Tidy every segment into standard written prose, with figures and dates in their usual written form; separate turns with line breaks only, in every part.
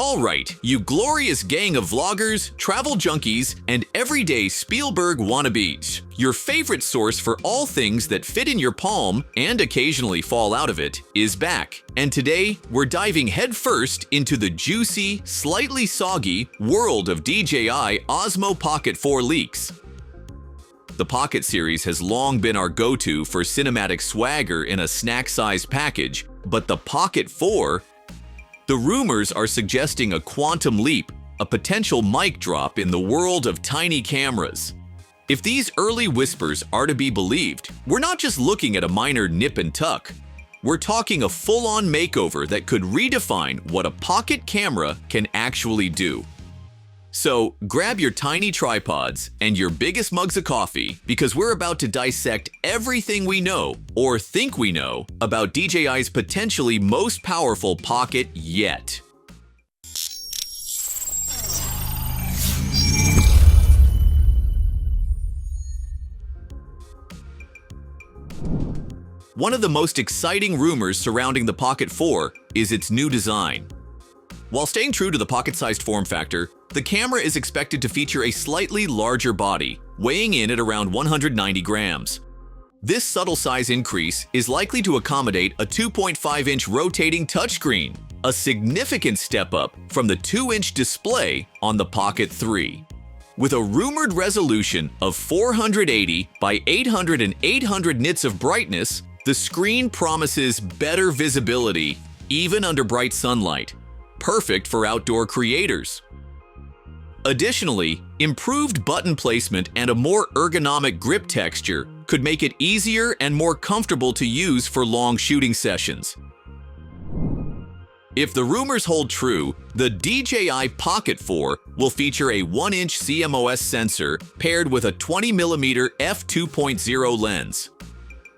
Alright, you glorious gang of vloggers, travel junkies, and everyday Spielberg wannabes. Your favorite source for all things that fit in your palm and occasionally fall out of it is back. And today, we're diving headfirst into the juicy, slightly soggy world of DJI Osmo Pocket 4 leaks. The Pocket series has long been our go-to for cinematic swagger in a snack-sized package, but the Pocket 4? The rumors are suggesting a quantum leap, a potential mic drop in the world of tiny cameras. If these early whispers are to be believed, we're not just looking at a minor nip and tuck. We're talking a full-on makeover that could redefine what a pocket camera can actually do. So grab your tiny tripods and your biggest mugs of coffee because we're about to dissect everything we know, or think we know, about DJI's potentially most powerful Pocket yet. One of the most exciting rumors surrounding the Pocket 4 is its new design. While staying true to the pocket-sized form factor, the camera is expected to feature a slightly larger body, weighing in at around 190 grams. This subtle size increase is likely to accommodate a 2.5-inch rotating touchscreen, a significant step up from the 2-inch display on the Pocket 3. With a rumored resolution of 480 by 800 and 800 nits of brightness, the screen promises better visibility, even under bright sunlight. Perfect for outdoor creators. Additionally, improved button placement and a more ergonomic grip texture could make it easier and more comfortable to use for long shooting sessions. If the rumors hold true, the DJI Pocket 4 will feature a 1-inch CMOS sensor paired with a 20mm f2.0 lens.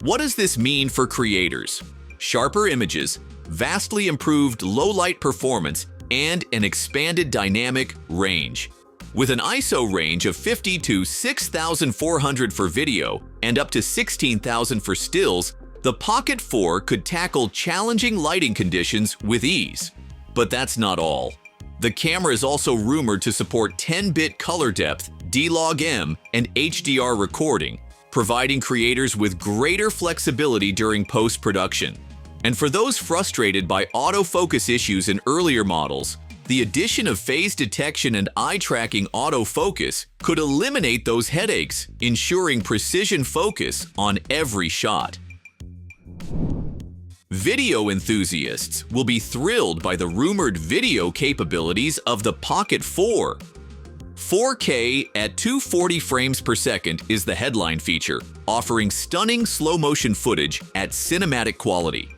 What does this mean for creators? Sharper images, vastly improved low-light performance, and an expanded dynamic range. With an ISO range of 50 to 6,400 for video and up to 16,000 for stills, the Pocket 4 could tackle challenging lighting conditions with ease. But that's not all. The camera is also rumored to support 10-bit color depth, D-Log-M, and HDR recording, providing creators with greater flexibility during post-production. And for those frustrated by autofocus issues in earlier models, the addition of phase detection and eye-tracking autofocus could eliminate those headaches, ensuring precision focus on every shot. Video enthusiasts will be thrilled by the rumored video capabilities of the Pocket 4. 4K at 240 frames per second is the headline feature, offering stunning slow-motion footage at cinematic quality.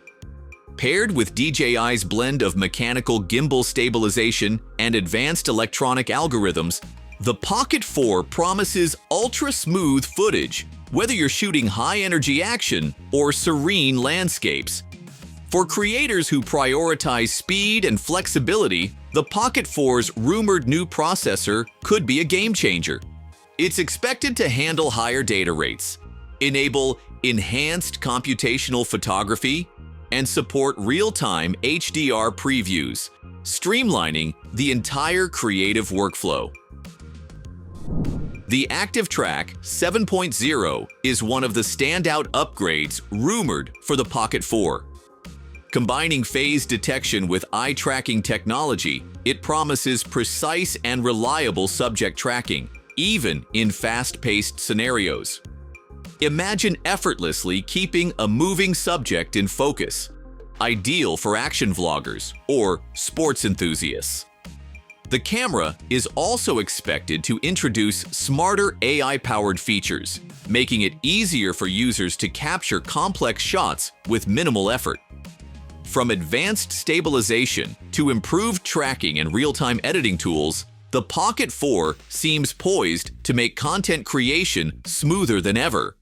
Paired with DJI's blend of mechanical gimbal stabilization and advanced electronic algorithms, the Pocket 4 promises ultra-smooth footage, whether you're shooting high-energy action or serene landscapes. For creators who prioritize speed and flexibility, the Pocket 4's rumored new processor could be a game-changer. It's expected to handle higher data rates, enable enhanced computational photography, and support real-time HDR previews, streamlining the entire creative workflow. The Active Track 7.0 is one of the standout upgrades rumored for the Pocket 4. Combining phase detection with eye-tracking technology, it promises precise and reliable subject tracking, even in fast-paced scenarios. Imagine effortlessly keeping a moving subject in focus, ideal for action vloggers or sports enthusiasts. The camera is also expected to introduce smarter AI-powered features, making it easier for users to capture complex shots with minimal effort. From advanced stabilization to improved tracking and real-time editing tools, the Pocket 4 seems poised to make content creation smoother than ever.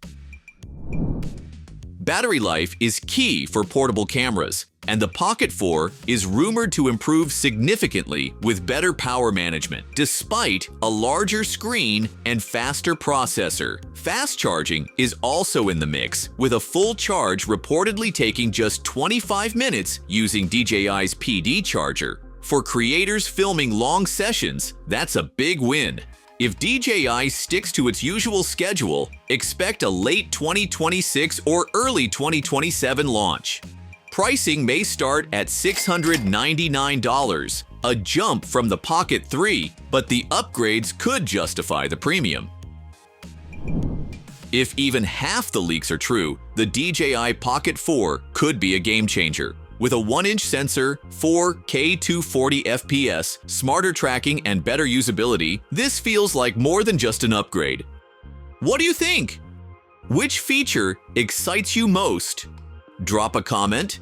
Battery life is key for portable cameras, and the Pocket 4 is rumored to improve significantly with better power management, despite a larger screen and faster processor. Fast charging is also in the mix, with a full charge reportedly taking just 25 minutes using DJI's PD charger. For creators filming long sessions, that's a big win. If DJI sticks to its usual schedule, expect a late 2026 or early 2027 launch. Pricing may start at $699, a jump from the Pocket 3, but the upgrades could justify the premium. If even half the leaks are true, the DJI Pocket 4 could be a game changer. With a 1-inch sensor, 4K 240 FPS, smarter tracking, and better usability, this feels like more than just an upgrade. What do you think? Which feature excites you most? Drop a comment.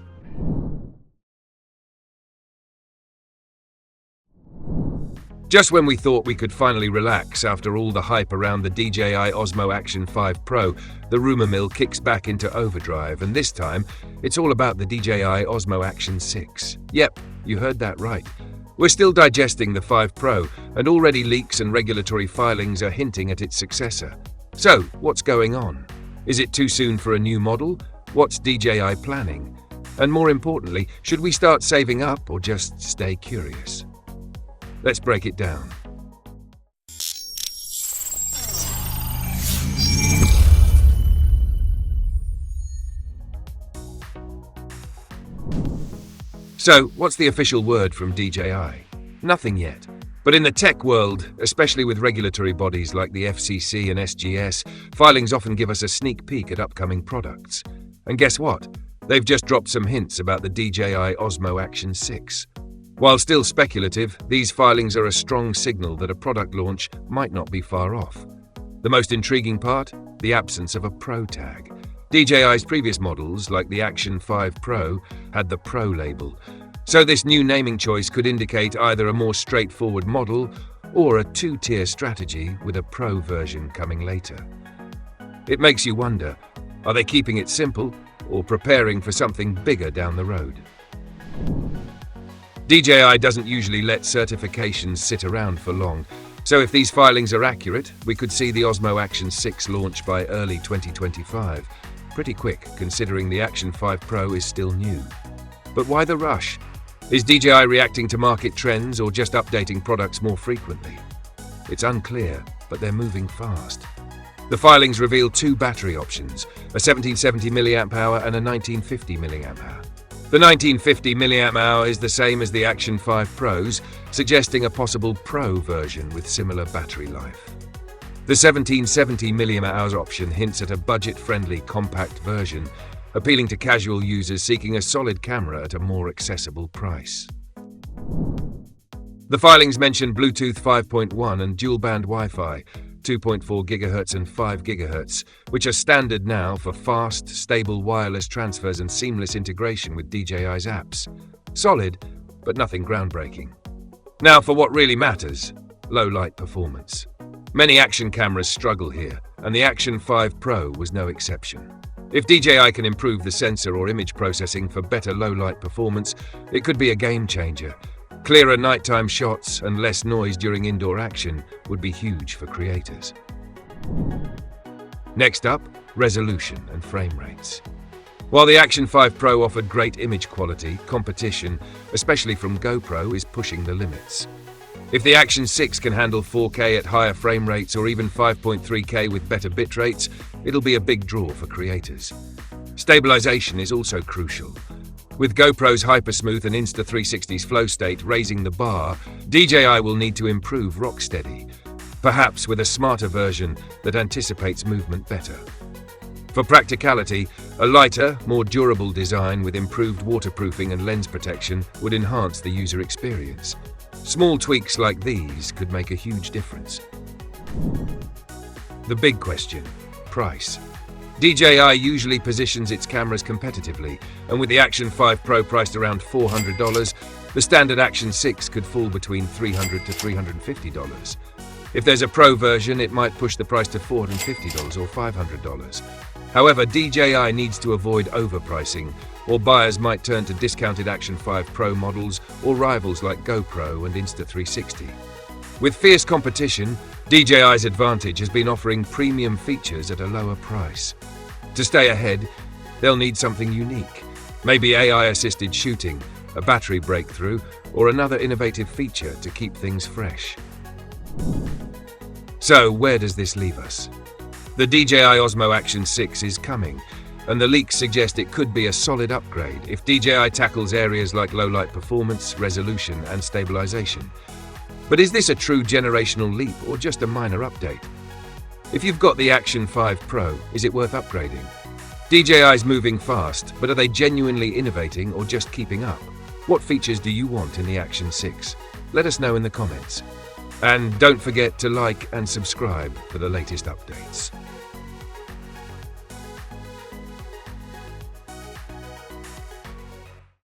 Just when we thought we could finally relax after all the hype around the DJI Osmo Action 5 Pro, the rumor mill kicks back into overdrive, and this time, it's all about the DJI Osmo Action 6. Yep, you heard that right. We're still digesting the 5 Pro, and already leaks and regulatory filings are hinting at its successor. So, what's going on? Is it too soon for a new model? What's DJI planning? And more importantly, should we start saving up or just stay curious? Let's break it down. So, what's the official word from DJI? Nothing yet. But in the tech world, especially with regulatory bodies like the FCC and SGS, filings often give us a sneak peek at upcoming products. And guess what? They've just dropped some hints about the DJI Osmo Action 6. While still speculative, these filings are a strong signal that a product launch might not be far off. The most intriguing part? The absence of a Pro tag. DJI's previous models, like the Action 5 Pro, had the Pro label. So this new naming choice could indicate either a more straightforward model or a two-tier strategy with a Pro version coming later. It makes you wonder, are they keeping it simple or preparing for something bigger down the road? DJI doesn't usually let certifications sit around for long, so if these filings are accurate, we could see the Osmo Action 6 launch by early 2025. Pretty quick, considering the Action 5 Pro is still new. But why the rush? Is DJI reacting to market trends or just updating products more frequently? It's unclear, but they're moving fast. The filings reveal two battery options, a 1770 mAh and a 1950 mAh. The 1950 mAh is the same as the Action 5 Pros, suggesting a possible Pro version with similar battery life. The 1770 mAh option hints at a budget-friendly compact version, appealing to casual users seeking a solid camera at a more accessible price. The filings mention Bluetooth 5.1 and dual-band Wi-Fi, 2.4 GHz and 5 GHz, which are standard now for fast, stable wireless transfers and seamless integration with DJI's apps. Solid, but nothing groundbreaking. Now for what really matters, low-light performance. Many action cameras struggle here, and the Action 5 Pro was no exception. If DJI can improve the sensor or image processing for better low-light performance, it could be a game-changer. Clearer nighttime shots and less noise during indoor action would be huge for creators. Next up, resolution and frame rates. While the Action 5 Pro offered great image quality, competition, especially from GoPro, is pushing the limits. If the Action 6 can handle 4K at higher frame rates or even 5.3K with better bit rates, it'll be a big draw for creators. Stabilization is also crucial. With GoPro's Hypersmooth and Insta360's flow state raising the bar, DJI will need to improve rocksteady, perhaps with a smarter version that anticipates movement better. For practicality, a lighter, more durable design with improved waterproofing and lens protection would enhance the user experience. Small tweaks like these could make a huge difference. The big question: price. DJI usually positions its cameras competitively, and with the Action 5 Pro priced around $400, the standard Action 6 could fall between $300 to $350. If there's a Pro version, it might push the price to $450 or $500. However, DJI needs to avoid overpricing, or buyers might turn to discounted Action 5 Pro models or rivals like GoPro and Insta360. With fierce competition, DJI's advantage has been offering premium features at a lower price. To stay ahead, they'll need something unique. Maybe AI-assisted shooting, a battery breakthrough, or another innovative feature to keep things fresh. So, where does this leave us? The DJI Osmo Action 6 is coming, and the leaks suggest it could be a solid upgrade if DJI tackles areas like low-light performance, resolution, and stabilization. But is this a true generational leap or just a minor update? If you've got the Action 5 Pro, is it worth upgrading? DJI's moving fast, but are they genuinely innovating or just keeping up? What features do you want in the Action 6? Let us know in the comments. And don't forget to like and subscribe for the latest updates.